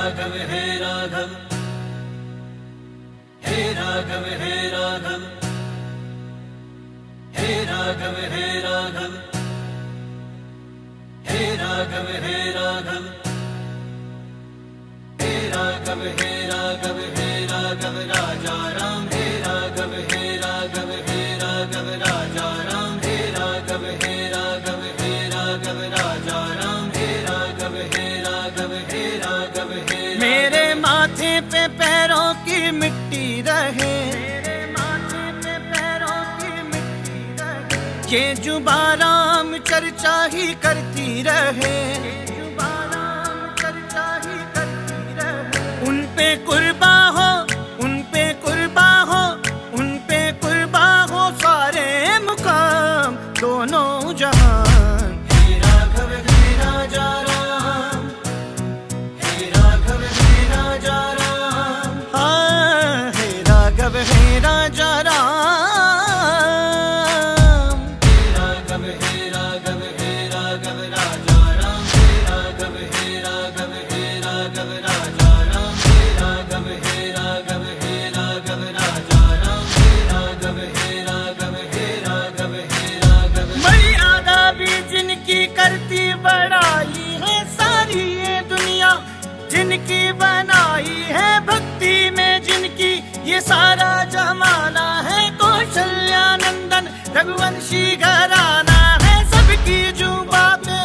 राघव हे राघव, हे राघव हे राघव, हे राघव हे राघव, हे राघव हे राघव, हे राघव हे राघव, हे राघव राजा राम, हे राघव हे राघव, हे राघव राजा राम, हे राघव हे राघव, हे राघव राजा राम, हे राघव हे राघव, हे राघव हे मेरे माथे पे पैरों की मिट्टी रहे, मेरे माथे पे पैरों की मिट्टी रहे, ये जुबां राम चर्चा ही करती रहे, ये जुबां राम चर्चा ही करती रहे। उन पे कुर्बा हो, उन पे कुर्बा हो, उन पे कुर्बा हो सारे मुकाम दोनों जहान। हे राघव हे राजा राम, हे राघव हे राजा राम, हाँ हे राघव हे राजा राम, हे राघव हे राघव, हे राघव राजा राम, हे राघव हे राघव, हे राघव राजा राम, हे राघव हे राघव, हे राघव राजा राम, हे राघव हे राघव, हे राघव हे राघव। मर्यादा भी जिनकी करती बड़ाई है सारी ये दुनिया, जिनकी बनाई है भक्ति में जिनकी ये सारा जमाना है। कौशल्यानंदन रघुवंशी घराना है, सबकी जुबा पे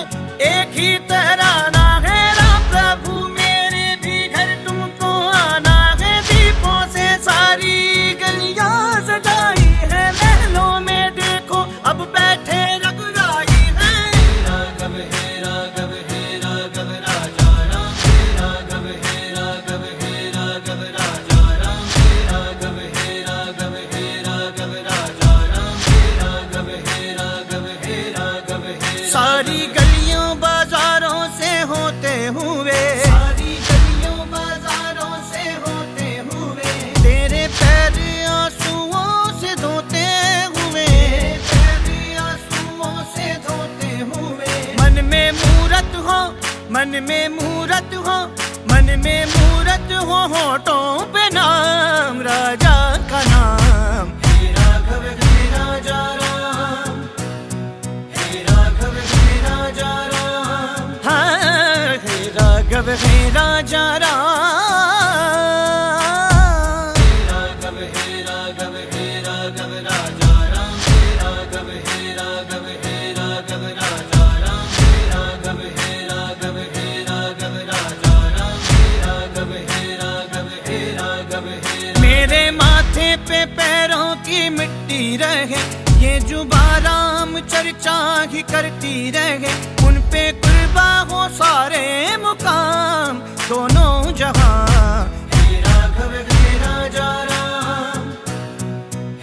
एक ही तराना है। राम प्रभु मेरे भी घर तुमको आना है, दीपों से सारी गलियां सजाई है, महलों में देखो अब बैठे रघुराई है। राघव हे राघव, हे राघव राजा राम, हे राघव हे राघव, हे राघव राजा राम, हे राघव हे राघव, हे राघव राजा राम, हे राघव हे राघव, हे राघव हे। सारी गलियों बाजारों से होते हुए, सारी गलियों बाजारों से होते हुए, तेरे पैर आंसुओं से धोते हुए, पैर आंसुओं से धोते हुए। मन में मूरत हो, मन में मूरत हो, मन में मूरत हो, होठों पे नाम राजा का नाम। हे राघव हे राजा राम, हे राघव हे राजा राम, हाँ हे राघव हे राजा राम, हे राघव हे राघव, हे राघव राजा राम, हे राघव हे राघव, हे राघव राजा राम, हे राघव हे राघव, हे राघव राजा राम, हे राघव हे राघव, हे राघव हे। मेरे माथे पे पैरों की मिट्टी रहे, ये जुबां राम चर्चा ही करती रहे। उन पे कुर्बा हो सारे मुकाम दोनों जहां। हे राघव हे राजा राम,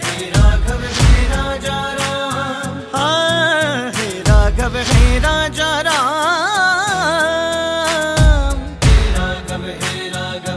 हे राघव हे राजा राम, हाँ हे राघव हे राजा राम, हे राघव हे राघव,